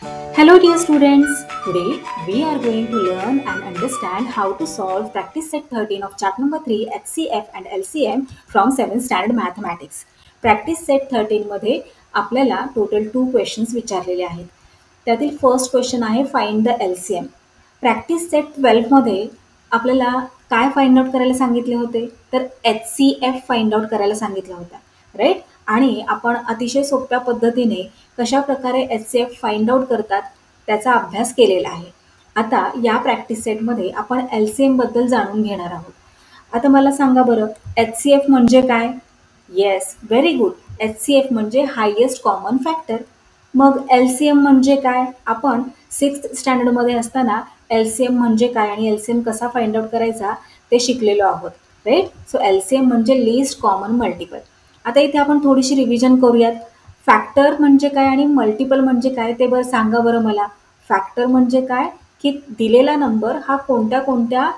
Hello dear students, today we are going to learn and understand how to solve practice set 13 of chapter number 3 HCF and LCM from 7th standard mathematics. Practice set 13 मध्ये आपल्याला total 2 questions विचारलेले आहेत. त्यातील first question आहे find the LCM. Practice set 12 मध्ये आपल्याला काय find out करायला सांगितले होते तर HCF फाइंड आउट करायला सांगितलं होतं, राईट. आणि आपण अतिशय सोप्या पद्धतीने कशा प्रकारे HCF फाइंड आउट करतात त्याचा अभ्यास केलेला आहे. आता या प्रॅक्टिस सेटमध्ये आपण LCM बद्दल जाणून घेणार आहोत. आता मला सांगा बरं, HCF म्हणजे काय? Yes, very good. HCF म्हणजे हायेस्ट कॉमन फॅक्टर. मग LCM म्हणजे काय? आपण 6th स्टँडर्डमध्ये असताना LCM म्हणजे काय आणि LCM कसा फाइंड आउट करायचा ते शिकलेलो आहोत, राईट. सो LCM म्हणजे लिस्ट कॉमन मल्टिपल. आता इथे आपण थोडीशी रिव्हिजन करूयात. फॅक्टर म्हणजे काय आणि मल्टिपल म्हणजे काय ते बरं सांगा बरं मला. फॅक्टर म्हणजे काय की दिलेला नंबर हा कोणत्या कोणत्या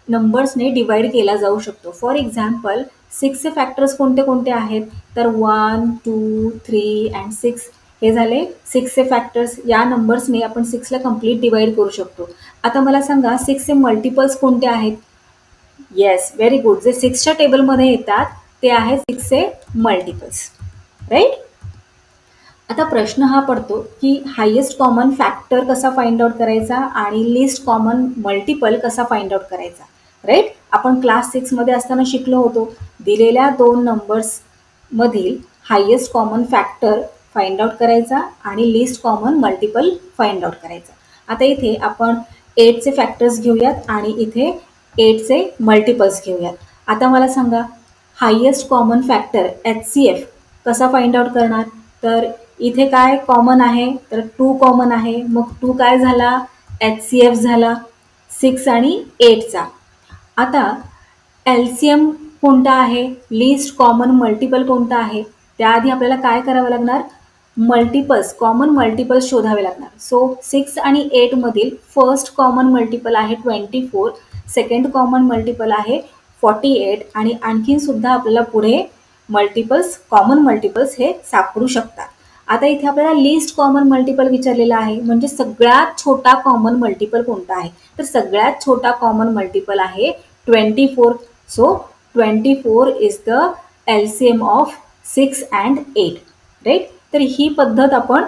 नंबर्सने डिवाइड केला जाऊ शकतो. फॉर एक्झाम्पल 6चे फॅक्टर्स कोणते कोणते आहेत तर 1, 2, 3 अँड 6 हे झाले 6चे फॅक्टर्स. या नंबर्सने आपण 6ला कम्प्लीट डिवाइड करू शकतो. आता मला सांगा 6चे मल्टिपल्स कोणते आहेत? Yes, very good. जे 6च्या टेबलमध्ये येतात ते आहे 6चे मल्टिपल्स, राईट. आता प्रश्न हा पडतो की हायेस्ट कॉमन फॅक्टर कसा फाइंड आउट करायचा आणि लिस्ट कॉमन मल्टिपल कसा फाइंड आउट करायचा, राईट. आपण क्लास 6मध्ये असताना शिकलो होतो दिलेल्या 2 नंबर्समधील highest common factor find out करायचा आणि least common multiple find out करायचा. आता इथे आपण 8चे फॅक्टर्स घेऊयात आणि इथे 8चे मल्टिपल्स घेऊयात. आता मला सांगा हायेस्ट कॉमन फॅक्टर HCF कसा फाइंड आउट करणार तर इथे काय कॉमन आहे तर 2 कॉमन आहे. मग 2 काय झाला? HCF झाला 6 आणि 8चा. आता LCM कोणता आहे? लिस्ट कॉमन मल्टिपल कोणता आहे? त्याआधी आपल्याला काय करावं लागणार? मल्टिपल्स, कॉमन मल्टिपल्स शोधावे लागणार. सो 6 आणि 8 मधील फर्स्ट कॉमन मल्टिपल आहे 24, सेकंड कॉमन मल्टिपल आहे 48 आणि आणखीन सुद्धा आपल्याला पुढे मल्टिपल्स, कॉमन मल्टिपल्स हे सापडू शकतात. आता इथे आपल्याला लिस्ट कॉमन मल्टिपल विचारलेला आहे, म्हणजे सगळ्यात छोटा कॉमन मल्टिपल कोणता आहे तर सगळ्यात छोटा कॉमन मल्टिपल आहे 24. So 24 is the LCM of 6 and 8, right. तर ही पद्धत आपण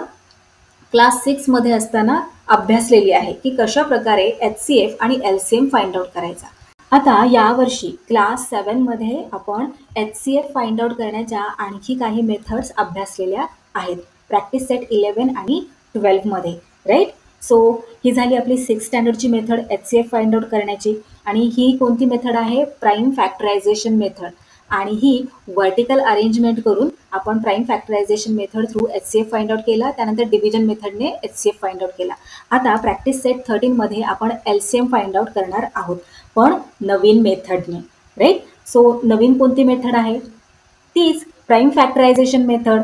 क्लास 6मध्ये असताना अभ्यासलेली आहे की कशा प्रकारे HCF आणि LCM फाइंड आउट करायचा. आता यावर्षी क्लास 7मध्ये आपण HCF फाइंड आउट करण्याच्या आणखी काही मेथड्स अभ्यासलेल्या आहेत प्रॅक्टिस सेट 11 आणि 12मध्ये, राईट. सो ही झाली आपली 6th स्टँडर्डची मेथड HCF फाइंड आउट करण्याची. आणि ही कोणती मेथड आहे? Prime factorization method. आणि ही व्हर्टिकल अरेंजमेंट करून आपण prime factorization method through HCF find out केला. त्यानंतर डिव्हिजन मेथडने HCF फाइंड आउट केला. आता प्रॅक्टिस सेट 13मध्ये आपण LCM फाइंड आउट करणार आहोत, पण नवीन मेथडने, राईट. सो नवीन कोणती मेथड आहे? तीच प्राईम फॅक्टरायझेशन मेथड.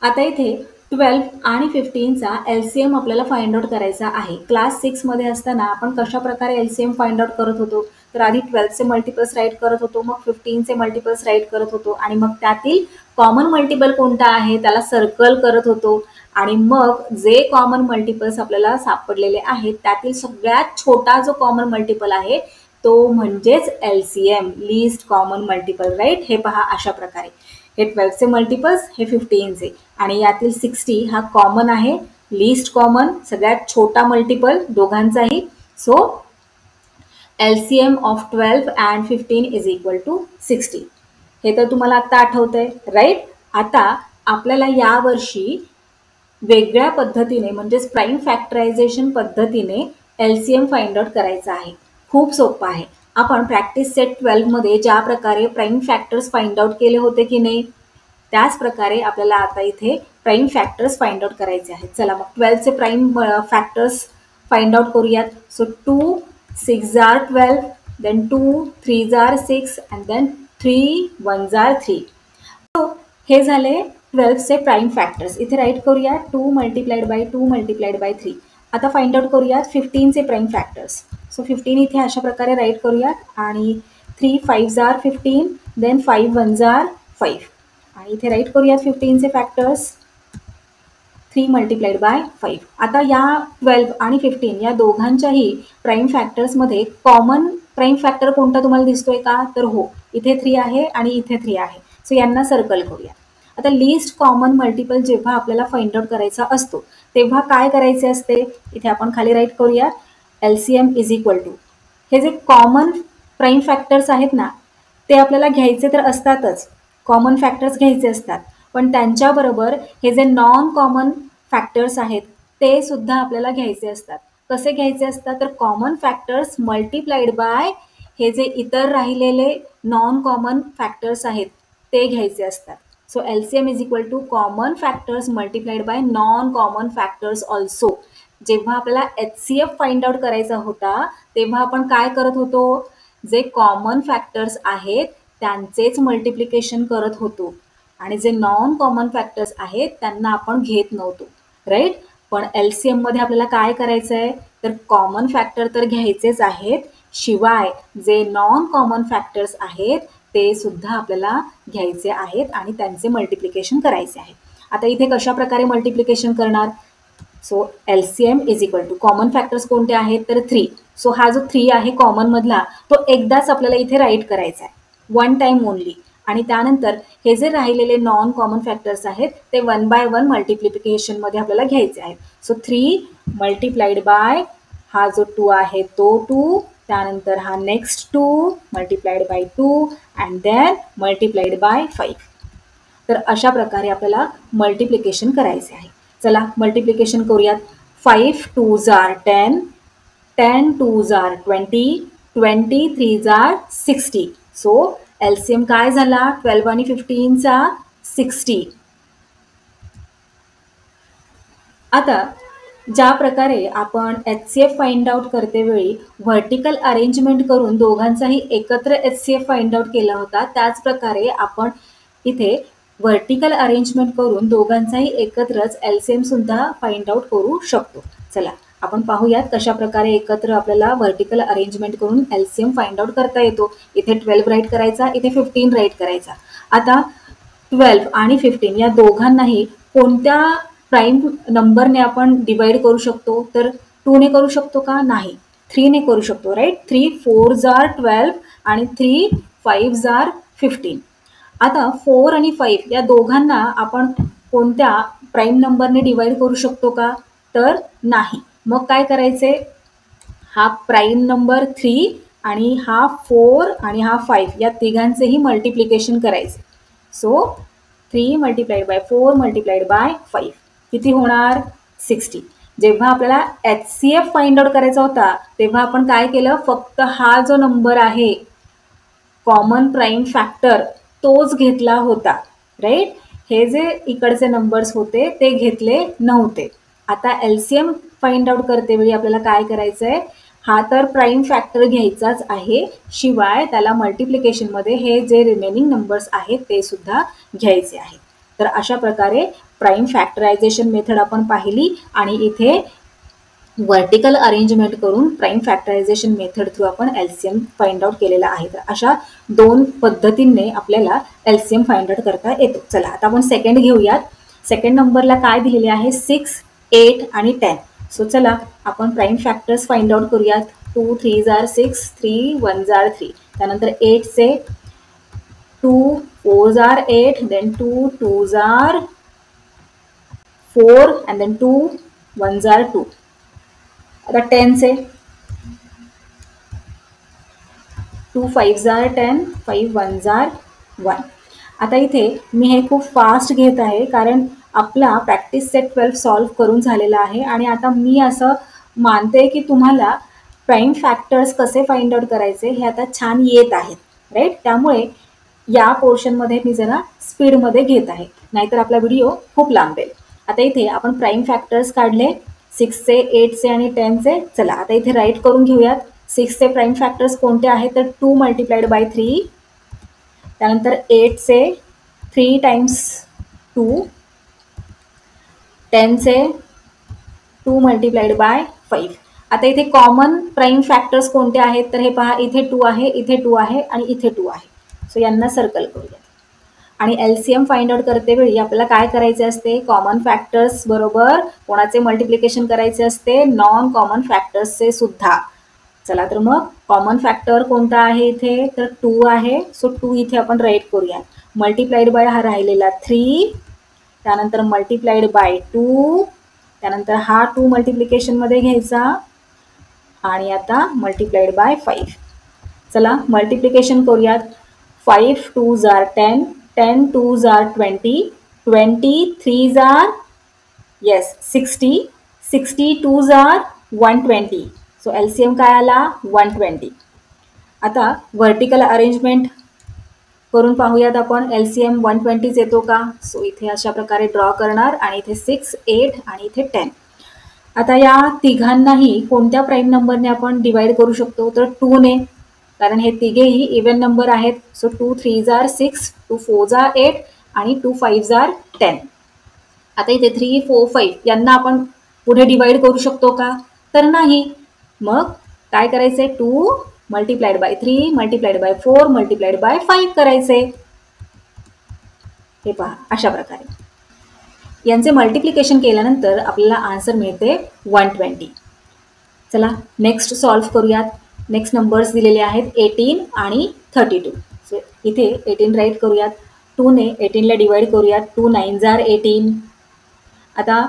आता इथे 12 आणि 15चा LCM आपल्याला फाइंड आउट करायचा आहे. क्लास 6मध्ये असताना आपण कशा प्रकारे LCM फाइंड आउट करत होतो तर आधी 12चे मल्टिपल्स राईट करत होतो, मग 15चे मल्टिपल्स राईट करत होतो आणि मग त्यातील कॉमन मल्टिपल कोणता आहे त्याला सर्कल करत होतो आणि मग जे कॉमन मल्टिपल्स आपल्याला सापडलेले आहेत त्यातील सगळ्यात छोटा जो कॉमन मल्टिपल आहे तो म्हणजेच LCM, list common multiple, right. हे पहा अशा प्रकारे हे 12चे मल्टिपल्स, हे 15चे आणि यातील 60 हा कॉमन आहे, लिस्ट कॉमन, सगळ्यात छोटा मल्टिपल दोघांचाही. So LCM of 12 and 15 is equal to 60. हे तर तुम्हाला आता आठवतंय, राईट. आता आपल्याला यावर्षी वेगळ्या पद्धतीने म्हणजेच प्राईम फॅक्टरायझेशन पद्धतीने LCM फाइंड आउट करायचा आहे. खूप सोपं आहे. आपण प्रॅक्टिस सेट 12मध्ये ज्या प्रकारे प्राईम फॅक्टर्स फाइंड आउट केले होते की नाही त्याच प्रकारे आपल्याला आता इथे प्राईम फॅक्टर्स फाइंड आउट करायचे आहेत. चला मग 12चे प्राईम फॅक्टर्स फाइंड आउट करूयात. So 2 6 are 12, then 2 3 are 6 and then 3 1 are 3. So हे झाले 12चे प्राईम फॅक्टर्स. इथे राईट करूया 2 मल्टिप्लाइड बाय 2 मल्टिप्लाइड बाय 3. आता फाइंड आउट करूयात 15चे प्राईम फॅक्टर्स. सो 15 इथे अशा प्रकारे राईट करूयात आणि 3 5 आर 15, देन 5 1 आर 5 आणि इथे राईट करूयात 15चे फॅक्टर्स. 3 multiplied by 5. आता या 12 आणि 15 या दोघांच्याही प्राईम फॅक्टर्समध्ये कॉमन प्राईम फॅक्टर कोणता तुम्हाला दिसतोय का? तर हो, इथे 3 आहे आणि इथे 3 आहे. सो यांना सर्कल करूया. आता लिस्ट कॉमन मल्टिपल जेव्हा आपल्याला फाइंड आउट करायचा असतो तेव्हा काय करायचे असते? इथे आपण खाली राईट करूया, LCM इज इक्वल टू हे जे कॉमन प्राईम फॅक्टर्स आहेत ना ते आपल्याला घ्यायचे तर असतातच, कॉमन फॅक्टर्स घ्यायचे असतात, पण त्यांच्याबरोबर हे जे नॉन कॉमन फॅक्टर्स आहेत ते सुद्धा आपल्याला घ्यायचे असतात. कसे घ्यायचे असतात? तर कॉमन फॅक्टर्स मल्टिप्लाइड बाय हे जे इतर राहिलेले नॉन कॉमन फॅक्टर्स आहेत ते घ्यायचे असतात. So LCM is equal to common factors multiplied by non common factors also. जेव्हा आपल्याला HCF फाइंड आउट करायचा होता तेव्हा आपण काय करत होतो? जे कॉमन फॅक्टर्स आहेत त्यांचेच मल्टिप्लिकेशन करत होतो आणि जे नॉन कॉमन फॅक्टर्स आहेत त्यांना आपण घेत नव्हतो, राईट. पण LCM मध्ये आपल्याला काय करायचं आहे? तर कॉमन फॅक्टर तर घ्यायचेच आहेत, शिवाय जे नॉन कॉमन फॅक्टर्स आहेत ते सुद्धा आपल्याला घ्यायचे आहेत आणि त्यांचे मल्टिप्लिकेशन करायचे आहे. आता इथे कशा प्रकारे मल्टिप्लिकेशन करणार? So LCM is equal to common factors कोणते आहेत? तर 3. सो हा जो 3 आहे कॉमन मधला तो एकदाच आपल्याला इथे राईट करायचा आहे, वन टाइम ओनली. आणि त्यानंतर हे जे राहिलेले नॉन कॉमन फॅक्टर्स आहेत ते 1 बाय 1 मल्टिप्लिकेशन मध्ये आपल्याला घ्यायचे आहेत. सो 3 मल्टिप्लाइड बाय हा जो 2 आहे तो 2, त्यानंतर हा next 2 multiplied by 2 and then multiplied by 5. तर अशा प्रकारे आपल्याला मल्टिप्लिकेशन करायचे आहे. चला मल्टिप्लिकेशन करूयात. 5 2s are 10, 10 2s are 20, 20 3s are 60. So LCM काय झाला? 12 आणि 15चा 60. आता ज्या प्रकारे आपण HCF फाइंड आउट करते वेळी व्हर्टिकल अरेंजमेंट करून दोघांचाही एकत्र HCF फाइंड आउट केला होता, त्याच प्रकारे आपण इथे व्हर्टिकल अरेंजमेंट करून दोघांचाही एकत्रच LCM सुद्धा फाइंड आउट करू शकतो. चला आपण पाहूयात कशा प्रकारे एकत्र आपल्याला व्हर्टिकल अरेंजमेंट करून LCM फाइंड आउट करता येतो. इथे 12 राईट करायचा, इथे 15 राईट करायचा. आता 12 आणि 15 या दोघांनाही कोणत्या प्राईम नंबरने आपण डिवाइड करू शकतो? तर 2 ने करू शकतो का? नाही, 3 ने करू शकतो, राईट. 3 4s are 12 आणि 3 5s are 15. आता 4 आणि 5 या दोघांना आपण कोणत्या प्राईम नंबरने डिवाइड करू शकतो का? तर नाही. मग काय करायचे? हा प्राईम नंबर 3 आणि हा 4 आणि हा 5 या तिघांचेही मल्टिप्लिकेशन करायचे. So 3 multiplied bye 4 multiplied by 5 किती होणार? 60. जेव्हा आपल्याला HCF फाइंड आउट करायचा होता तेव्हा आपण काय केलं? फक्त हा जो नंबर आहे कॉमन प्राईम फॅक्टर तोच घेतला होता, राईट. हे जे इकडचे नंबर्स होते ते घेतले नव्हते. आता LCM फाइंड आउट करते वेळी आपल्याला काय करायचं आहे? हा तर प्राईम फॅक्टर घ्यायचाच आहे, शिवाय त्याला मल्टिप्लिकेशनमध्ये हे जे रिमेनिंग नंबर्स आहेत ते सुद्धा घ्यायचे आहेत. तर अशा प्रकारे प्राईम फॅक्टरायझेशन मेथड आपण पाहिली आणि इथे व्हर्टिकल अरेंजमेंट करून प्राईम फॅक्टरायझेशन मेथड थ्रू आपण LCM फाइंड आउट केलेला आहे. तर अशा 2 पद्धतींनी आपल्याला LCM फाइंड आउट करता येतो. चला आता आपण सेकंड घेऊयात. सेकंड नंबरला काय दिलेले आहे? 6 8 आणि 10. सो चला आपण प्राईम फॅक्टर्स फाइंड आउट करूयात. 2 3s are 6, 3 1s are 3. त्यानंतर 8चे 2 4s are 8, then 2 2s are 4 and then 2 1s are 2. आता 10चे 2 5s are 10, 5 1s are 1. आता इथे मी हे खूप फास्ट घेत आहे कारण आपला प्रॅक्टिस सेट 12 सॉल्व्ह करून झालेला आहे आणि आता मी असं मानते की तुम्हाला प्राईम फॅक्टर्स कसे फाइंड आउट करायचे हे आता छान येत आहेत, राईट. त्यामुळे या पोर्शनमध्ये मी जरा स्पीडमध्ये घेत आहे, नाहीतर आपला व्हिडिओ खूप लांबेल. आता इथे आपण प्राईम फॅक्टर्स काढले 6चे 8चे आणि 10चे. चला आता इथे राईट करून घेऊयात. 6चे प्राईम फॅक्टर्स कोणते आहेत? तर 2 मल्टिप्लाइड बाय 3, त्यानंतर 8चे 3 टाइम्स 2, 10चे 2 मल्टिप्लाइड बाय 5. आता इथे कॉमन प्राईम फॅक्टर्स कोणते आहेत? तर हे पहा, इथे 2 आहे, इथे 2 आहे आणि इथे 2 आहे. सो यांना सर्कल करूया. आणि LCM फाइंड आउट करते वेळी आपल्याला काय करायचे असते, कॉमन फॅक्टर्स बरोबर कोणाचे मल्टिप्लिकेशन करायचे असते, नॉन कॉमन फॅक्टर्सचे सुद्धा. चला तर मग कॉमन फॅक्टर कोणता आहे इथे, तर 2 आहे. सो 2 इथे आपण राईट करूया. मल्टिप्लाइड बाय हा राहिलेला 3, त्यानंतर मल्टिप्लाइड बाय 2, त्यानंतर हा 2 मल्टिप्लिकेशनमध्ये घ्यायचा आणि आता मल्टिप्लाइड बाय 5. चला मल्टिप्लिकेशन करूयात. 5 2s are 10, 10 2s are 20, 20 3s are 60, 60 2s are 120. So LCM काय आला, 120. आता व्हर्टिकल अरेंजमेंट करून पाहूयात आपण, LCM 120 येतो का. सो इथे अशा प्रकारे ड्रॉ करणार आणि इथे 6 8 आणि इथे 10. आता या तिघांनाही कोणत्या प्राईम नंबरने आपण डिवाइड करू शकतो, तर 2 ने, कारण हे तिघेही इव्हन नंबर आहेत. So 2 3s are 6, 2 4s are 8 आणि 2 5s are 10. आता इथे 3 4 5 यांना आपण पुढे डिवाइड करू शकतो का, तर नाही. मग काय करायचे, 2 multiplied by 3 multiplied bye 4 multiplied by 5 करायचे. हे पहा अशा प्रकारे यांचे मल्टिप्लिकेशन केल्यानंतर आपल्याला आन्सर मिळते 120. चला नेक्स्ट सॉल्व्ह करूयात. नेक्स्ट नंबर्स दिलेले आहेत 18 आणि 32. सो इथे 18 राईट करूयात. 2 ने 18ला डिवाइड करूयात. 2 9s are 18. आता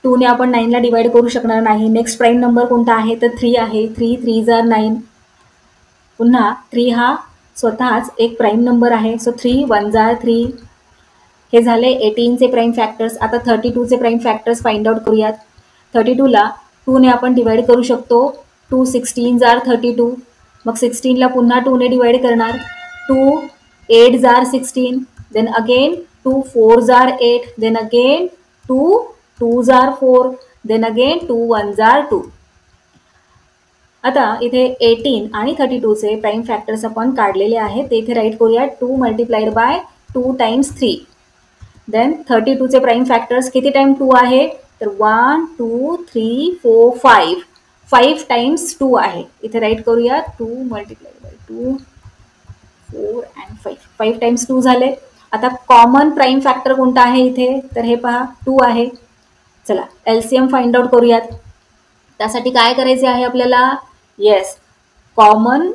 2 ने आपण 9ला डिवाइड करू शकणार नाही. नेक्स्ट प्राईम नंबर कोणता आहे, तर 3 आहे. 3 3s are 9. पुन्हा 3 हा स्वतःच एक प्राईम नंबर आहे. So 3 1s are 3. हे झाले 18चे प्राईम फॅक्टर्स. आता 32चे प्राईम फॅक्टर्स फाइंड आउट करूयात. 32ला 2 ने आपण डिवाइड करू शकतो. 2 16s are 32. मग 16ला पुन्हा 2 ने डिवाइड करणार. 2 8s are 16. Then again 2 4s are 8. Then again 2 2s are 4. Then again 2 1s are 2. आता इथे 18 आणि 32चे प्राईम फॅक्टर्स आपण काढलेले आहेत. ते इथे राईट करूया. 2 मल्टिप्लाइड बाय 2 टाइम्स 3. देन 32चे प्राईम फॅक्टर्स किती टाइम 2 आहे, तर 1 2 3 4 5. 5 टाइम्स 2 आहे. इथे राईट करूया. 2 मल्टिप्लाइड बाय 2 4 अँड 5. 5 टाइम्स 2 झाले. आता कॉमन प्राईम फॅक्टर कोणता आहे इथे, तर हे पहा 2 आहे. चला LCM फाइंड आउट करूयात. त्यासाठी काय करायचे आहे आपल्याला, कॉमन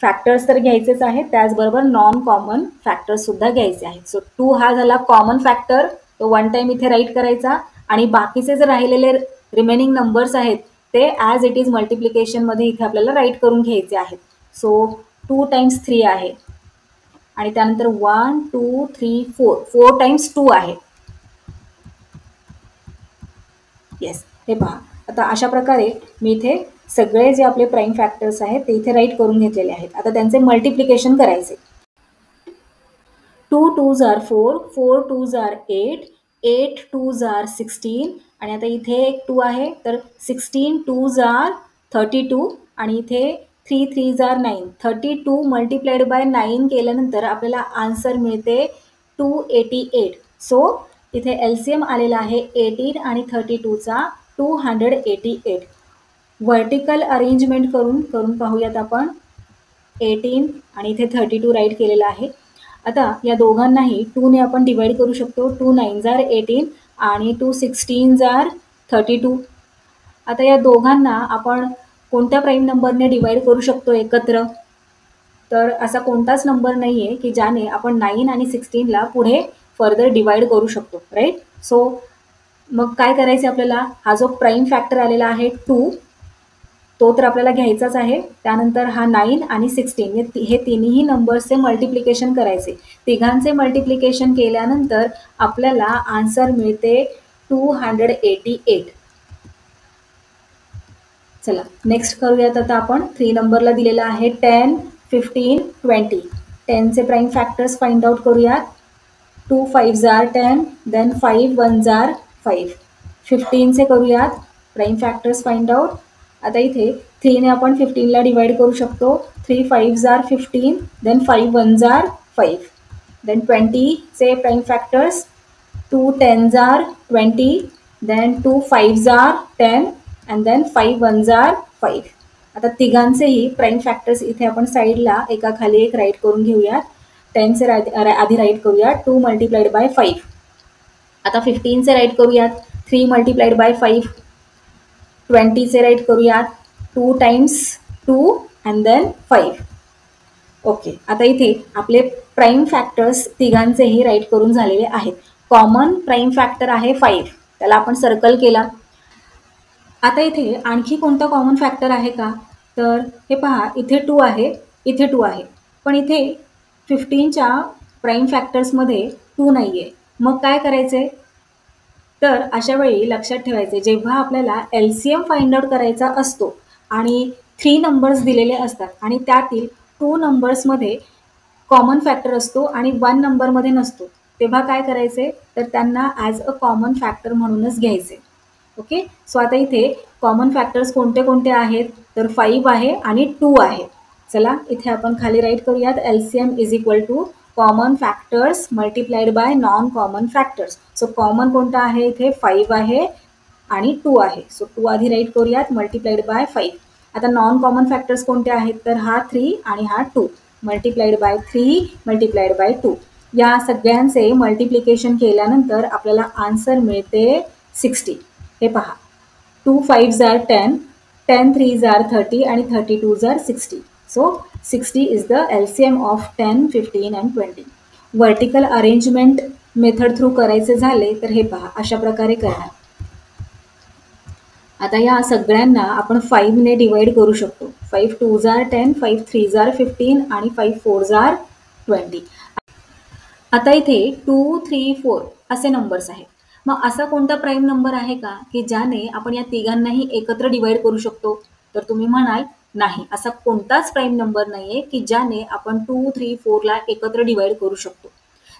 फॅक्टर्स तर घ्यायचेच आहेत, त्याचबरोबर नॉन कॉमन फॅक्टर्स सुद्धा घ्यायचे आहेत. सो 2 हा झाला कॉमन फॅक्टर, तो 1 टाइम इथे राईट करायचा आणि बाकीचे जे राहिलेले रिमेनिंग नंबर्स आहेत ते ॲज इट इज मल्टिप्लिकेशनमध्ये इथे आपल्याला राईट करून घ्यायचे आहेत. सो 2 टाइम्स 3 आहे आणि त्यानंतर 1 2 3 4 4 टाइम्स 2 आहे. हे पहा. आता अशा प्रकारे मी इथे सगळे जे आपले प्राईम फॅक्टर्स आहेत ते इथे राईट करून घेतलेले आहेत. आता त्यांचे मल्टिप्लिकेशन करायचे. 2 2s are 4, 4 2s are 8, 8 2s are 16 आणि आता इथे एक 2 आहे, तर 16 2s are 32 आणि इथे 3 3s are 9. 32 मल्टिप्लाइड बाय 9 केल्यानंतर आपल्याला आन्सर मिळते 288. सो इथे LCM आलेला आहे 18 आणि 32चा 288. व्हर्टिकल अरेंजमेंट करून पाहूयात आपण. 18 आणि इथे 32 राईट केलेला आहे. आता या दोघांनाही 2 ने आपण डिवाइड करू शकतो. 2 9s are 18 आणि 2 16s are 32. आता या दोघांना आपण कोणत्या प्राईम नंबरने डिवाइड करू शकतो एकत्र, तर असा कोणताच नंबर नाही आहे की ज्याने आपण 9 आणि 16ला पुढे फर्दर डिवाइड करू शकतो, राईट. सो मग काय करायचे आपल्याला, हा जो प्राईम फॅक्टर आलेला आहे 2 तो तर आपल्याला घ्यायचाच आहे. त्यानंतर हा 9 आणि 16 हे तिन्ही नंबर्सचे मल्टिप्लिकेशन करायचे. तिघांचे मल्टिप्लिकेशन केल्यानंतर आपल्याला आन्सर मिळते 288. चला नेक्स्ट करूयात. आता आपण 3 नंबरला दिलेला आहे 10 15 20. 10चे प्राईम फॅक्टर्स फाइंड आउट करूयात. 2 5s are 10, then 5 1s are 5. 15चे करूयात प्राईम फॅक्टर्स फाइंड आउट. आता इथे 3 ने आपण 15ला डिवाइड करू शकतो. 3 5s are 15, then 5 1s are 5. Then 20चे prime factors. 2 10s are 20, then 2 5s are 10 and then 5 1s are 5. आता तिघांचेही प्राईम फॅक्टर्स इथे आपण साईडला एका खाली एक राईट करून घेऊयात. 10चे आधी राईट करूयात 2 मल्टिप्लाइड बाय 5. आता 15चे राईट करूयात 3 मल्टिप्लाइड बाय 5. 20चे राईट करूयात 2 टाइम्स 2 अँड देन 5. ओके, आता इथे आपले प्राईम फॅक्टर्स तिघांचेही राईट करून झालेले आहेत. कॉमन प्राईम फॅक्टर आहे 5, त्याला आपण सर्कल केला. आता इथे आणखी कोणता कॉमन फॅक्टर आहे का, तर हे पहा, इथे 2 आहे, इथे 2 आहे, पण इथे 15च्या प्राईम फॅक्टर्समध्ये 2 नाही आहे. मग काय करायचे, तर अशा वेळी लक्षात ठेवायचे, जेव्हा आपल्याला LCM फाइंड आउट करायचा असतो आणि 3 नंबर्स दिलेले असतात आणि त्यातील 2 नंबर्समध्ये कॉमन फॅक्टर असतो आणि 1 नंबरमध्ये नसतो, तेव्हा काय करायचे, तर त्यांना ॲज अ कॉमन फॅक्टर म्हणूनच घ्यायचे. ओके, सो आता इथे कॉमन फॅक्टर्स कोणते कोणते आहेत, तर 5 आहे आणि 2 आहे. चला इथे आपण खाली राईट करूयात, LCM is equal to common factors multiplied by non common factors. So common कोणता आहे, इथे 5 आहे आणि 2 आहे. सो 2 आधी राईट करूयात मल्टिप्लाइड बाय 5. आता नॉन कॉमन फॅक्टर्स कोणते आहेत, तर हा 3 आणि हा 2 मल्टिप्लाइड बाय 3 मल्टिप्लाइड बाय 2. या सगळ्यांचे मल्टिप्लिकेशन केल्यानंतर आपल्याला आन्सर मिळते 60. हे पहा, 2 5s are 10, 10 3s are 30 आणि 32s are 60. So 60 is the LCM of 10, 15 and 20. Vertical arrangement method through करायचे झाले तर हे पहा, अशा प्रकारे करणार. आता या सगळ्यांना आपण 5ने डिवाइड करू शकतो. 5 2s are 10, 5 3s are 15 आणि 5 4s are 20. आता इथे 2 3 4 असे नंबर्स आहेत. मग असा कोणता प्राईम नंबर आहे का की ज्याने आपण या तिघांनाही एकत्र डिवाइड करू शकतो, तर तुम्ही म्हणाल नाही, असा कोणताच प्राईम नंबर नाही आहे की ज्याने आपण 2 3 4ला एकत्र डिवाइड करू शकतो.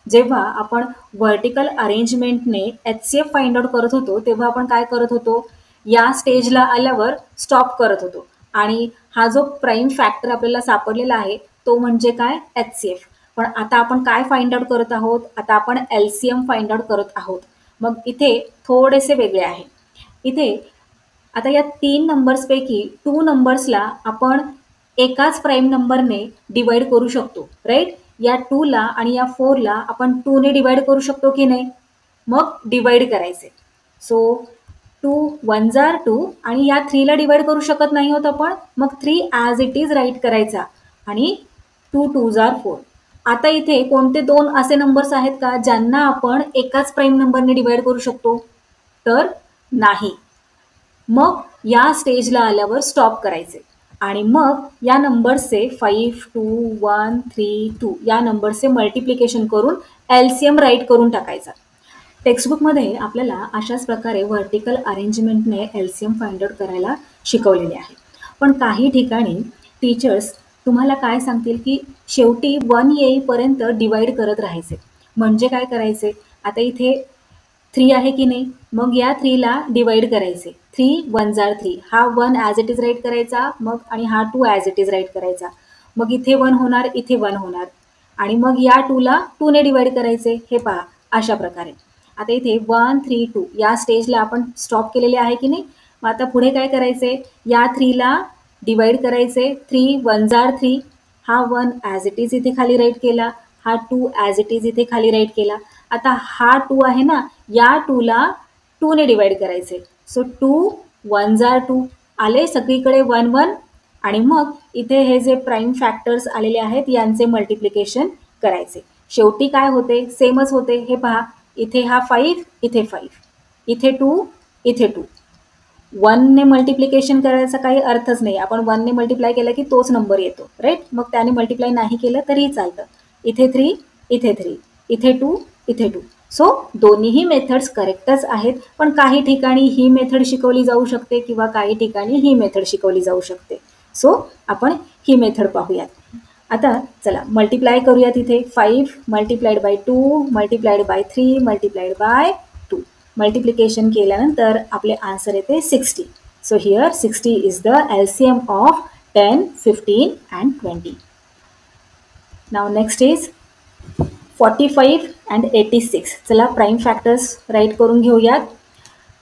जेव्हा आपण व्हर्टिकल अरेंजमेंटने HCF फाइंड आउट करत होतो तेव्हा आपण काय करत होतो, या स्टेजला आल्यावर स्टॉप करत होतो आणि हा जो प्राईम फॅक्टर आपल्याला सापडलेला आहे तो म्हणजे काय, HCF. पण आता आपण काय फाइंड आउट करत आहोत, आता आपण LCM फाइंड आउट करत आहोत. मग इथे थोडेसे वेगळे आहे. इथे आता या 3 नंबर्सपैकी 2 नंबर्सला आपण एकाच प्राईम नंबरने डिवाइड करू शकतो, राईट. या 2ला आणि या 4ला आपण 2ने डिवाइड करू शकतो की नाही, मग डिवाइड करायचे. सो 2 1s are 2 आणि या 3ला डिवाइड करू शकत नाही होत आपण, मग 3 ॲज इट इज राईट करायचा आणि 2 2s are 4. आता इथे कोणते 2 असे नंबर्स आहेत का ज्यांना आपण एकाच प्राईम नंबरने डिवाइड करू शकतो, तर नाही. मग या स्टेजला आल्यावर स्टॉप करायचे आणि मग या नंबर्सचे 5 2 1 3 2 या नंबरचे मल्टिप्लिकेशन करून LCM राईट करून टाकायचा. टेक्स्टबुकमध्ये आपल्याला अशाच प्रकारे व्हर्टिकल अरेंजमेंटने LCM फाइंड आउट करायला शिकवलेले आहे. पण काही ठिकाणी टीचर्स तुम्हाला काय सांगतील की शेवटी 1 येईपर्यंत डिवाइड करत राहायचे. म्हणजे काय करायचे, आता इथे 3 आहे की नाही, मग या 3ला डिवाइड करायचे. 3 1s are 3, हा 1 ॲज इट इज राईट करायचा, मग आणि हा 2 ॲज इट इज राईट करायचा. मग इथे 1 होणार, इथे 1 होणार आणि मग या 2ला 2ने डिवाइड करायचे. हे पहा, अशा प्रकारे. आता इथे 1 3 2 या स्टेजला आपण स्टॉप केलेले आहे की नाही. मग आता पुढे काय करायचे, या 3ला डिवाइड करायचे. 3 1s are 3, हा 1 ॲज इट इज इथे खाली राईट केला, हा 2 ॲज इट इज इथे खाली राईट केला. आता हा 2 आहे ना, या 2ला 2ने डिवाइड करायचे. सो 2 1s are 2 आले सगळीकडे 1 1 आणि मग इथे हे जे प्राईम फॅक्टर्स आलेले आहेत यांचे मल्टिप्लिकेशन करायचे. शेवटी काय होते, सेमच होते. हे पहा, इथे हा 5, इथे 5, इथे 2, इथे 2. 1ने मल्टिप्लिकेशन करायचा काही अर्थच नाही. आपण 1ने मल्टिप्लाय केलं की तोच नंबर येतो, राईट. मग त्याने मल्टिप्लाय नाही केलं तरीही चालतं. इथे 3, इथे 3, इथे 2, इथे 2. सो दोन्हीही मेथड्स करेक्टच आहेत, पण काही ठिकाणी ही मेथड शिकवली जाऊ शकते किंवा काही ठिकाणी ही मेथड शिकवली जाऊ शकते. सो आपण ही मेथड पाहूयात. आता चला मल्टिप्लाय करूयात. इथे 5 multiplied by 2 multiplied by 3 multiplied by 2. Multiplication केल्यानंतर आपले आन्सर येते 60. So here 60 is the LCM of 10, 15 and 20. Now next is 45 and 86. चला प्राईम फॅक्टर्स राईट करून घेऊयात.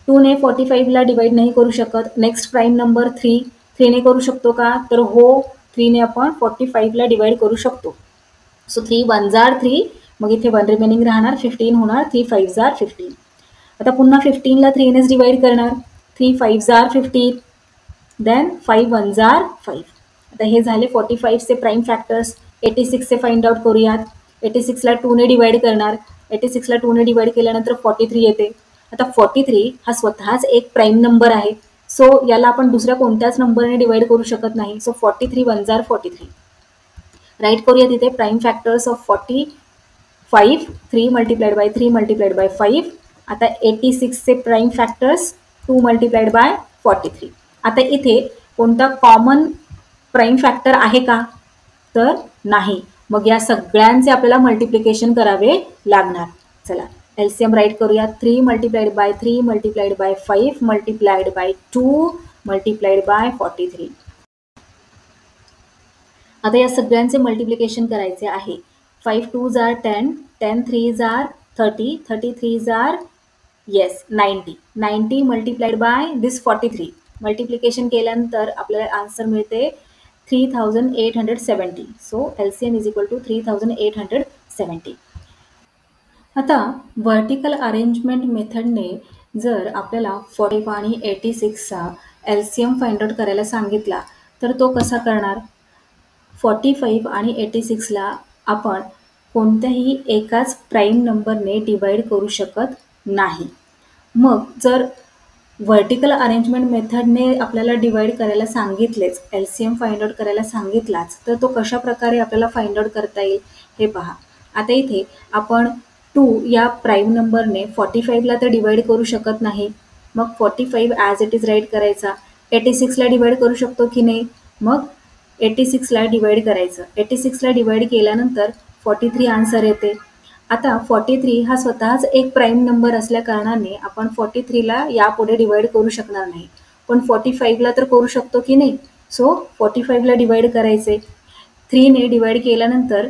2ने 45ला डिवाइड नाही करू शकत. नेक्स्ट प्राईम नंबर 3ने करू शकतो का, तर हो, 3ने आपण 45ला डिवाइड करू शकतो. सो 3 1 जार 3, मग इथे 1 रिमेनिंग राहणार, 15 होणार, 3 5 जार 15. आता पुन्हा 15ला 3नेच डिवाइड करणार, 3 5 जार 15, देन 5 1 जार 5. आता हे झाले 45चे प्राईम फॅक्टर्स. 86चे फाइंड आउट करूयात. 86ला 2ने डिवाइड करणार, 86ला 2ने डिवाइड केल्यानंतर 43 येते. आता 43 हा स्वतःच एक प्राईम नंबर आहे, सो याला आपण दुसऱ्या कोणत्याच नंबरने डिवाइड करू शकत नाही. सो 43 1 जार 43. राईट करूया तिथे prime factors of 45, 3 multiplied by 3 multiplied by 5. आता 86चे प्राईम फॅक्टर्स 2 मल्टिप्लाइड बाय 43. आता इथे कोणता कॉमन प्राईम फॅक्टर आहे का, तर नाही. मग या सगळ्यांचे आपल्याला मल्टिप्लिकेशन करावे लागणार. चला एलसीएम राईट करूया. 3 multiplied by 3 multiplied by 5 multiplied by 2 multiplied by 43. आता या सगळ्यांचे मल्टिप्लिकेशन करायचे आहे. 5 2 जार 10, 10 3 जार 30, 30 3 जार 90, 90 मल्टिप्लाइड बाय दिस 43. मल्टिप्लिकेशन केल्यानंतर आपल्याला आन्सर मिळते 3870. So LCM is equal to 3870. आता व्हर्टिकल अरेंजमेंट मेथडने जर आपल्याला 45 आणि 86चा एलसीएम फाइंड आउट करायला सांगितला तर तो कसा करणार. 45 आणि 86ला आपण कोणत्याही एकाच प्राईम नंबरने डिवाइड करू शकत नाही. मग जर व्हर्टिकल अरेंजमेंट मेथडने आपल्याला डिवाइड करायला सांगितलेच, एलसीएम फाइंड आउट करायला सांगितलाच, तर तो कशा प्रकारे आपल्याला फाइंड आउट करता येईल हे पहा. आता इथे आपण 2 या प्राईम नंबरने 45ला तर डिवाइड करू शकत नाही. मग 45 ॲज इट इज राईट करायचा. 86ला डिवाइड करू शकतो की नाही, मग 86ला डिवाइड करायचं. 86ला डिवाइड केल्यानंतर 43 आन्सर येते. आता 43 हा स्वतःच एक प्राईम नंबर असल्या कारणाने आपण 43ला यापुढे डिवाइड करू शकणार नाही, पण 45ला तर करू शकतो की नाही. सो 45ला डिवाइड करायचे. 3ने डिवाइड केल्यानंतर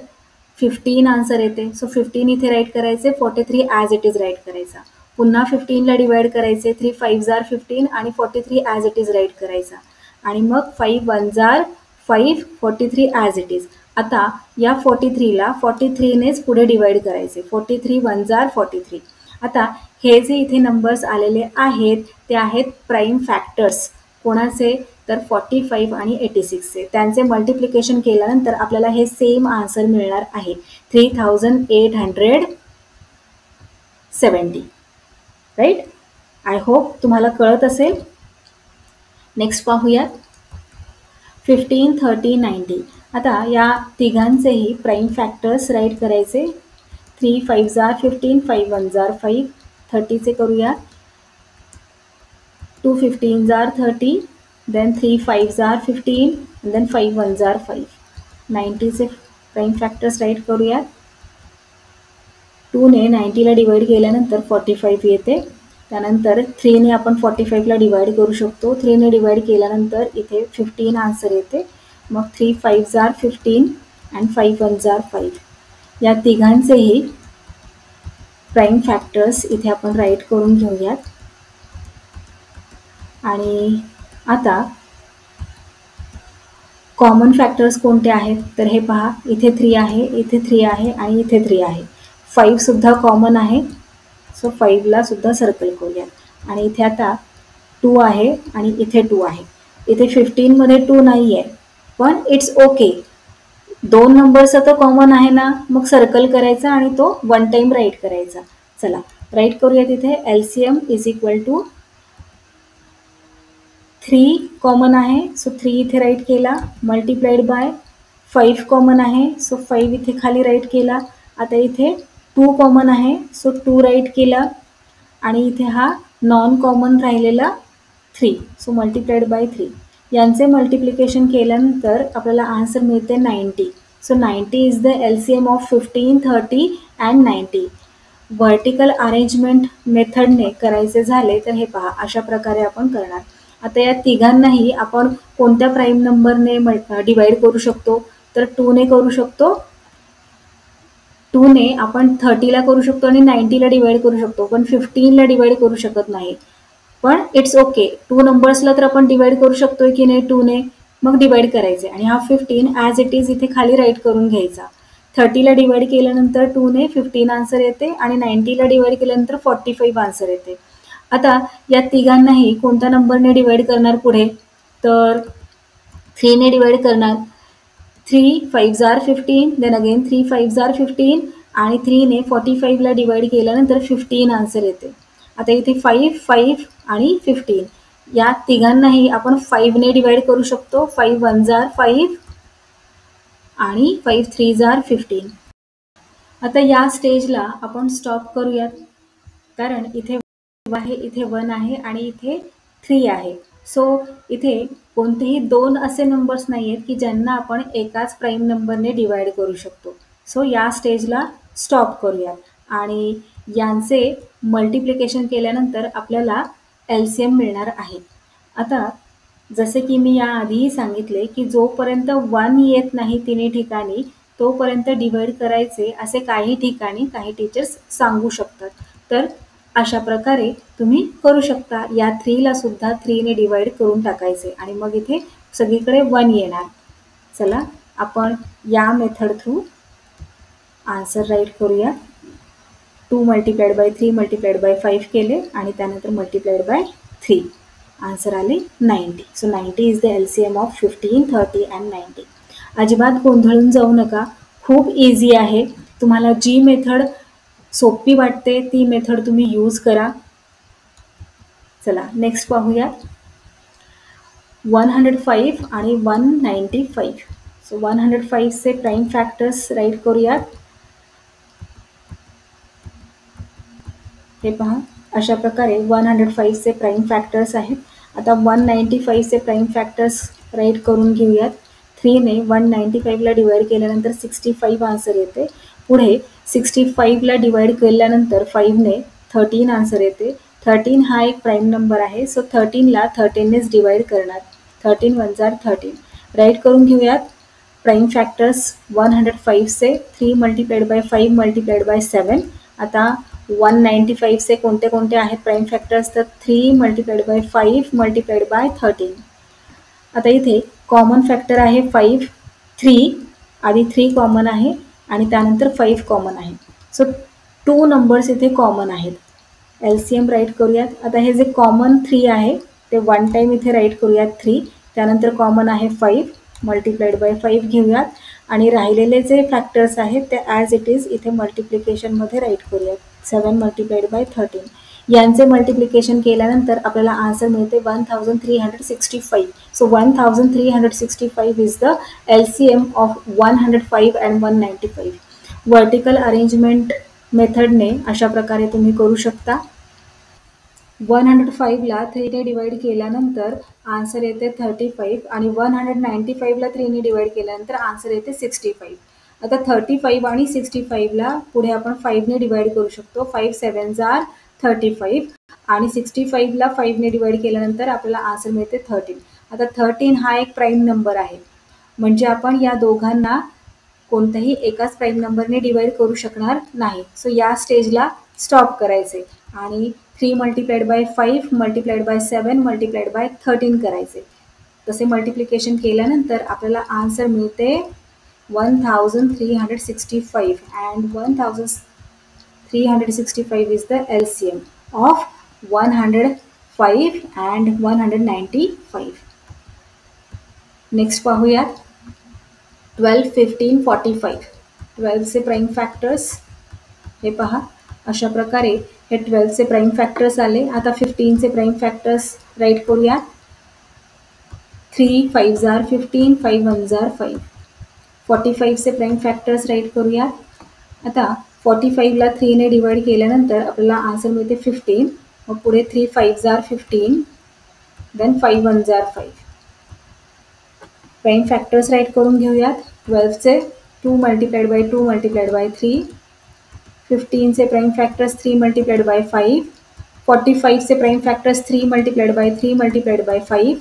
15 आन्सर येते. सो 15 इथे राईट करायचे, 43 ॲज इट इज राईट करायचा. पुन्हा 15ला डिवाइड करायचे, 3 5 जार 15 आणि 43 ॲज इट इज राईट करायचा. आणि मग 5 1 जार 5, 43 ॲज इट इज. आता या 43ला 43नेच पुढे डिवाइड करायचे. 43 1 जार 43. आता हे जे इथे नंबर्स आलेले आहेत ते आहेत प्राईम फॅक्टर्स. कोणाचे, तर 45 आणि 86चे. त्यांचे मल्टिप्लिकेशन केल्यानंतर आपल्याला हे सेम आन्सर मिळणार आहे, 3870. राईट. आय होप तुम्हाला कळत असेल. नेक्स्ट पाहूयात 15 30 90. आता या तिघांचेही प्राईम फॅक्टर्स राईट करायचे. 3 5 जार 15, 5 1 जार 5. 30चे करूया. 2 15 जार 30, देन 3 5 जार 15, देन 5 1 जार 5. 90चे प्राईम फॅक्टर्स राईट करूयात. 2ने 90ला डिवाइड केल्यानंतर 45 येते. त्यानंतर 3ने आपण 45ला डिवाइड करू शकतो. 3ने डिवाइड केल्यानंतर इथे 15 आन्सर येते. मग 3 5 जार 15 अँड 5 1 जार 5. या तिघांचेही प्राईम फॅक्टर्स इथे आपण राईट करून घेऊयात. आणि आता कॉमन फॅक्टर्स कोणते आहेत, तर हे पहा. इथे 3 आहे, इथे 3 आहे आणि इथे 3 आहे. 5सुद्धा कॉमन आहे, सो 5ला सुद्धा सर्कल करूयात. आणि इथे आता 2 आहे आणि इथे 2 आहे. इथे 15मध्ये 2 नाही आहे, पण इट्स ओके. 2 नंबर्स तर कॉमन आहे ना, मग सर्कल करायचा आणि तो 1 टाइम राईट करायचा. चला राईट करूया. तिथे LCM is equal to 3 common आहे, सो 3 इथे राईट केला. मल्टिप्लाइड बाय 5 कॉमन आहे, सो 5 इथे खाली राईट केला. आता इथे 2 कॉमन आहे, सो 2 राईट केला. आणि इथे हा नॉन कॉमन राहिलेला 3, सो मल्टिप्लाइड बाय 3. यांचे मल्टिप्लिकेशन केल्यानंतर आपल्याला आन्सर मिळते 90. So 90 is the LCM of 15 30 and 90. Vertical arrangement मेथडने करायचे झाले तर हे पहा, अशा प्रकारे आपण करणार. आता या तिघांनाही आपण कोणत्या प्राईम नंबरने डिवाइड करू शकतो, तर 2ने करू शकतो. 2ने आपण 30ला करू शकतो आणि 90ला डिवाइड करू शकतो, पण 15ला डिवाइड करू शकत नाही. पण इट्स ओके. 2 नंबर्सला तर आपण डिवाइड करू शकतोय की नाही 2ने, मग डिवाइड करायचे. आणि हा 15 ॲज इट इज इथे खाली राईट करून घ्यायचा. 30ला डिवाइड केल्यानंतर 2ने 15 आन्सर येते आणि 90ला डिवाइड केल्यानंतर 45 आन्सर येते. आता या तिघांनाही कोणत्या नंबरने डिवाइड करणार पुढे, तर 3ने डिवाइड करणार. 3 5s are 15, then again 3 5s are 15 आणि 3ने 45ला डिवाइड केल्यानंतर 15 आन्सर येते. आता इथे 5 5 आणि 15 या तिघांनाही आपण 5ने डिवाइड करू शकतो. 5 1s are 5 आणि 5 3s are 15. आता या स्टेजला आपण स्टॉप करूयात, कारण इथे आहे, इथे 1 आहे आणि इथे 3 आहे. सो इथे कोणतेही 2 असे नंबर्स नाही आहेत की ज्यांना आपण एकाच प्राईम नंबरने डिवाइड करू शकतो. सो या स्टेजला स्टॉप करूयात आणि यांचे मल्टिप्लिकेशन केल्यानंतर आपल्याला LCM मिळणार आहे. आता जसे की मी याआधीही सांगितले की जोपर्यंत 1 येत नाही तिन्ही ठिकाणी तोपर्यंत डिवाइड करायचे असे काही ठिकाणी काही टीचर्स सांगू शकतात. तर अशा प्रकारे तुम्ही करू शकता. या 3ला सुद्धा 3ने डिवाइड करून टाकायचे आणि मग इथे सगळीकडे 1 येणार. चला आपण या मेथड थ्रू आन्सर राईट करूया. 2 मल्टिप्लाइड बाय 3 मल्टिप्लाइड बाय 5 केले आणि त्यानंतर मल्टिप्लाइड बाय 3 आन्सर आले 90. So 90 is the LCM of 15, 30 and 90. अजिबात गोंधळून जाऊ नका, खूप इझी आहे. तुम्हाला जी मेथड सोपी वाटते ती मेथड तुम्ही यूज करा. चला नेक्स्ट पाहूया. 105 आणि 195. सो 105चे प्राईम फॅक्टर्स राईट करूयात. हे पहा, अशा प्रकारे 105चे प्राईम फॅक्टर्स आहेत. आता 195चे प्राईम फॅक्टर्स राईट करून घेऊयात. 3ने 195ला डिवाइड केल्यानंतर 65 आन्सर येते. पुढे 65ला डिवाइड केल्यानंतर 5ने 13 आन्सर येते. 13 हा एक प्राईम नंबर आहे. सो 13ला 13नेच डिवाइड करणार. 13 1s are 13 राईट करून घेऊयात. प्राईम फॅक्टर्स 105चे 3 मल्टिप्लाइड बाय 5 मल्टिप्लाइड बाय 7. आता 195चे कोणते कोणते आहेत प्राईम फॅक्टर्स, तर 3 मल्टिप्लाइड बाय 5 मल्टिप्लाइड बाय 13. आता इथे कॉमन फॅक्टर आहे 5, 3 आधी 3 कॉमन आहे आणि त्यानंतर 5 कॉमन आहे. सो 2 नंबर्स इथे कॉमन आहेत. LCM राईट करूयात. आता हे जे कॉमन 3 आहे ते 1 टाईम इथे राईट करूयात 3. त्यानंतर कॉमन आहे 5 मल्टिप्लाइड बाय 5 घेऊयात आणि राहिलेले जे फॅक्टर्स आहेत ते ॲज इट इज इथे मल्टिप्लिकेशनमध्ये राईट करूयात. 7 मल्टिप्लाइड बाय 13 यांचे मल्टिप्लिकेशन केल्यानंतर आपल्याला आन्सर मिळते 1365. So 1365 is the LCM of 105 and 195. Vertical arrangement मेथडने अशा प्रकारे तुम्ही करू शकता. 105ला 3ने डिवाइड केल्यानंतर आन्सर येते 35 आणि 195ला 3ने डिवाइड केल्यानंतर आन्सर येते 65. आता 35 आणि 65ला पुढे आपण 5ने डिवाइड करू शकतो. 5 7s are 35 आणि 65ला 5ने डिवाइड केल्यानंतर आपल्याला आन्सर मिळते 13. आता 13 हा एक प्राईम नंबर आहे, म्हणजे आपण या दोघांना कोणत्याही एकाच प्राईम नंबरने डिवाइड करू शकणार नाही. सो या स्टेजला स्टॉप करायचे आणि 3 multiplied by 5 multiplied by 7 multiplied bye 13 करायचे. तसे मल्टिप्लिकेशन केल्यानंतर आपल्याला आन्सर मिळते 1365 and 1365 is the LCM of 105 and 195. Next पाहूयात 12 15 45. 12चे प्राईम फॅक्टर्स हे पहा, अशा प्रकारे हे 12चे प्राईम फॅक्टर्स आले. आता 15चे प्राईम फॅक्टर्स राईट करूयात. 3 5s are 15, 5 1s are 5. 45चे प्राईम फॅक्टर्स राईट करूयात. आता 45ला 3ने डिवाइड केल्यानंतर आपल्याला आन्सर मिळते 15. मग पुढे 3 5s are 15, then 5 1s are 5. Prime factors right करून घेऊयात. 12चे 2 मल्टिप्लाइड बाय 2 मल्टिप्लाइड बाय 3. 15चे प्राईम फॅक्टर्स 3 मल्टिप्लाइड बाय 5. 45चे prime factors 3 multiplied by 3 multiplied by 5.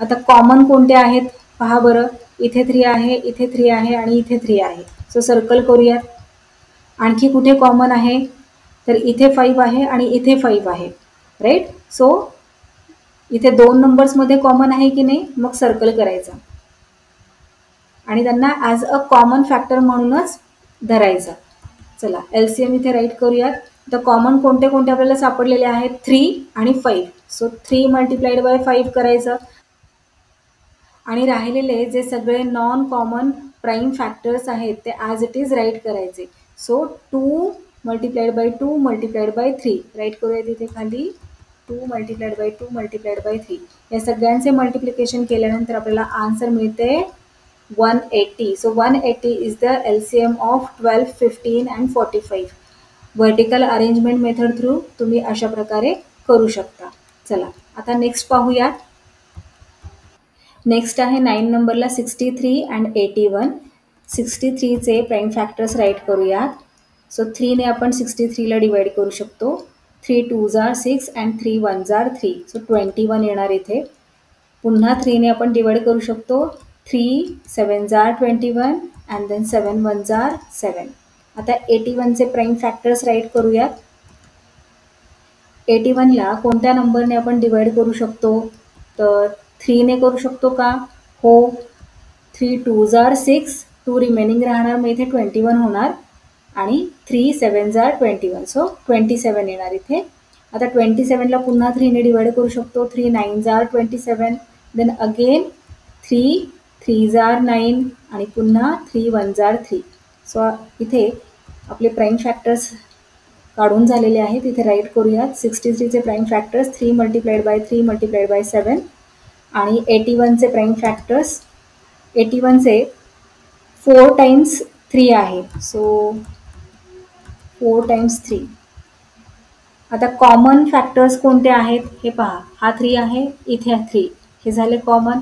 आता कॉमन कोणते आहेत पहा बरं. इथे 3 आहे, इथे 3 आहे आणि इथे 3 आहे. सो सर्कल करूयात. आणखी कुठे कॉमन आहे, तर इथे 5 आहे आणि इथे 5 आहे, राईट. सो इथे 2 नंबर्समध्ये कॉमन आहे की नाही, मग सर्कल करायचं आणि त्यांना ॲज अ कॉमन फॅक्टर म्हणूनच धरायचा. चला LCM इथे राईट करूयात. तर कॉमन कोणते कोणते आपल्याला सापडलेले आहेत 3 आणि 5. सो 3 मल्टिप्लाइड बाय 5 करायचं आणि राहिलेले जे सगळे नॉन कॉमन प्राईम फॅक्टर्स आहेत ते ॲज इट इज राईट करायचे. So 2 multiplied by 2 multiplied by 3 right करूया तिथे खाली 2 मल्टिप्लाइड बाय 2 मल्टिप्लाइड बाय 3. या सगळ्यांचे मल्टिप्लिकेशन केल्यानंतर आपल्याला आन्सर मिळते 180. So 180 is the LCM of 12, 15 and 45. Vertical arrangement method through तुम्ही अशा प्रकारे करू शकता. चला आता नेक्स्ट पाहूयात. नेक्स्ट आहे 9 नंबरला 63 अँड 81. 63चे प्राईम फॅक्टर्स राईट करूयात. सो 3ने आपण 63ला डिवाइड करू शकतो. 3 2s are 6 and 3 1s are 3. So 21 येणार इथे. पुन्हा 3ने आपण डिवाइड करू शकतो. 3 7s are 21 and then 7 1s are 7. आता 81चे प्राईम फॅक्टर्स राईट करूयात. 81ला कोणत्या नंबरने आपण डिवाइड करू शकतो? तर 3ने करू शकतो का? हो. 3 2s are 6. 2 रिमेनिंग राहणार, मग इथे 21 होणार आणि 3 7s are 21. सो 27 येणार इथे. आता 27ला पुन्हा 3ने डिवाइड करू शकतो. 3 9s are 27. Then again 3 3s are 9 आणि पुन्हा 3 1s are 3. सो इथे आपले प्राईम फॅक्टर्स काढून झालेले आहेत. इथे राईट करूयात. 63चे prime factors 3 multiplied by 3 multiplied by 7 आणि 81चे प्राईम फॅक्टर्स 81चे 4 टाइम्स 3 आहे. So 4 times 3. आता कॉमन फॅक्टर्स कोणते आहेत हे पहा. हा 3 आहे, इथे 3, हे झाले कॉमन.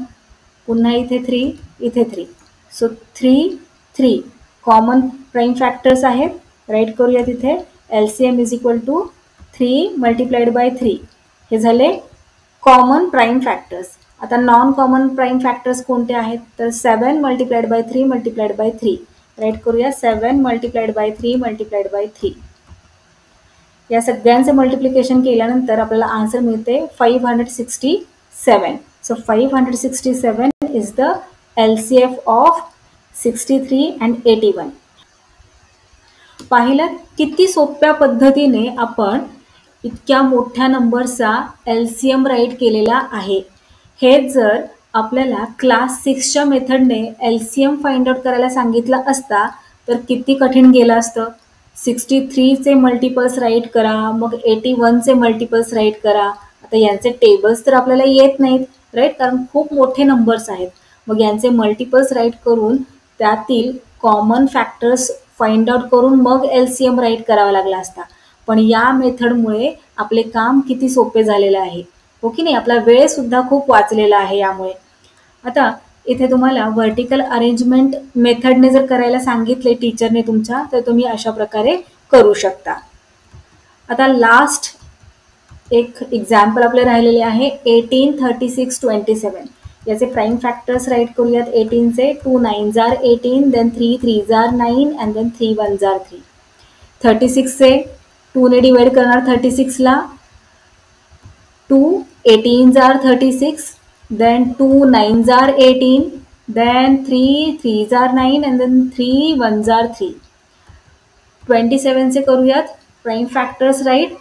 पुन्हा इथे 3, इथे 3. सो 3 3 कॉमन प्राईम फॅक्टर्स आहेत. राईट करूया तिथे. LCM is equal to 3 multiplied by 3. हे झाले कॉमन प्राईम फॅक्टर्स. आता नॉन कॉमन प्राईम फॅक्टर्स कोणते आहेत? तर 7 multiplied by 3 multiplied by 3. Right करूया. 7 मल्टिप्लाइड बाय 3 मल्टिप्लाइड बाय 3. या सगळ्यांचे मल्टिप्लिकेशन केल्यानंतर आपल्याला आन्सर मिळते 567. So 567 is the LCF of 63 and 81. पाहिलं किती सोप्या पद्धतीने आपण इतक्या मोठ्या नंबरचा LCM राईट केलेला आहे. हेच जर आपल्याला क्लास 6च्या मेथडने LCM फाइंड आउट करायला सांगितलं असता तर किती कठीण गेलं असतं. 63चे मल्टिपल्स राईट करा, मग 81चे मल्टिपल्स राईट करा. आता यांचे टेबल्स तर आपल्याला येत नाहीत राईट, कारण खूप मोठे नंबर्स आहेत. मग यांचे मल्टिपल्स राईट करून त्यातील कॉमन फॅक्टर्स फाइंड आउट करून मग LCM राईट करावा लागला असता. पण या मेथडमुळे आपले काम किती सोपे झालेलं आहे, हो की नाही. आपला वेळसुद्धा खूप वाचलेला आहे यामुळे. आता इथे तुम्हाला व्हर्टिकल अरेंजमेंट मेथडने जर करायला सांगितले टीचरने तुमच्या, तर तुम्ही अशा प्रकारे करू शकता. आता लास्ट एक एक्झाम्पल आपले राहिलेले आहे 18 36 27. याचे प्राईम फॅक्टर्स राईट करूयात. 18चे 2 9s are 18, then 3 3s are 9 and then 3 1s are 3. 36चे 2ने डिवाइड करणार. 36ला 2 18s are 36, then 2 9s are 18, then 3 3s are 9 and then 3 1s are 3. 27चे करूयात प्राईम फॅक्टर्स राईट.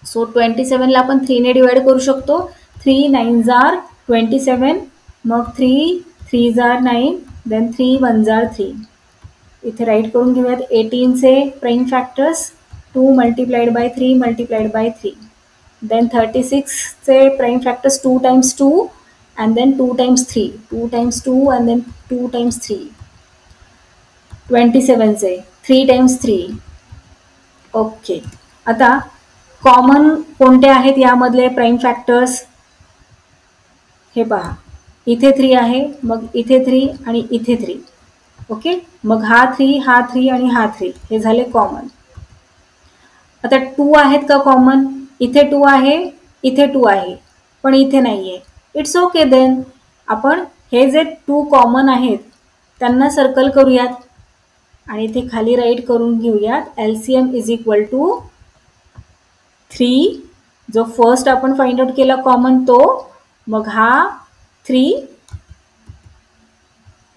सो 27ला आपण 3ने डिवाइड करू शकतो. 3 9s are 27, मग 3 3s are 9, then 3 1s are 3. इथे राईट करून घेऊयात. 18चे prime factors 2 multiplied by 3 multiplied by 3. Then 36चे prime factors 2 times 2 and then 2 times 3, 2 times 2 and then 2 times 3. 27चे 3 times 3. Okay. आता कॉमन कोणते आहेत यामधले प्राईम फॅक्टर्स हे पहा. इथे 3 आहे, मग इथे 3 आणि इथे 3. ओके. मग हा 3 हा 3 आणि हा 3 हे झाले कॉमन. आता 2 आहेत का कॉमन? इथे 2 आहे, इथे 2 आहे, पण इथे नाही आहे. It's okay. देन आपण हे जे 2 कॉमन आहेत त्यांना सर्कल करूयात आणि इथे खाली राईट करून घेऊयात. LCM इज इक्वल टू 3, जो फर्स्ट आपण फाइंड आउट केला कॉमन तो, मग हा 3,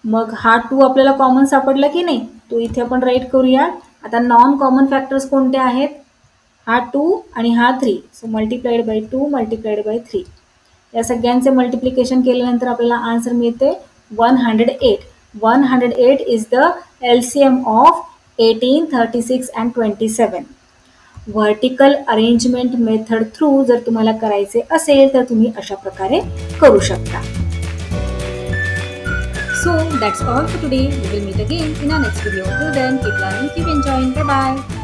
मग हा 2 आपल्याला कॉमन सापडला की नाही. तो इथे आपण राईट करूया. आता नॉन कॉमन फॅक्टर्स कोणते आहेत? हा 2 आणि हा 3. So multiplied by 2 multiplied by 3. या सगळ्यांचे मल्टिप्लिकेशन केल्यानंतर आपल्याला आन्सर मिळते 108. 108 is the LCM of 18, 36 and 27. Vertical arrangement method through जर तुम्हाला करायचे असेल तर तुम्ही अशा प्रकारे करू शकता. So that's all for today. We will meet again in our next video. Till then, keep learning, keep enjoying. Bye bye.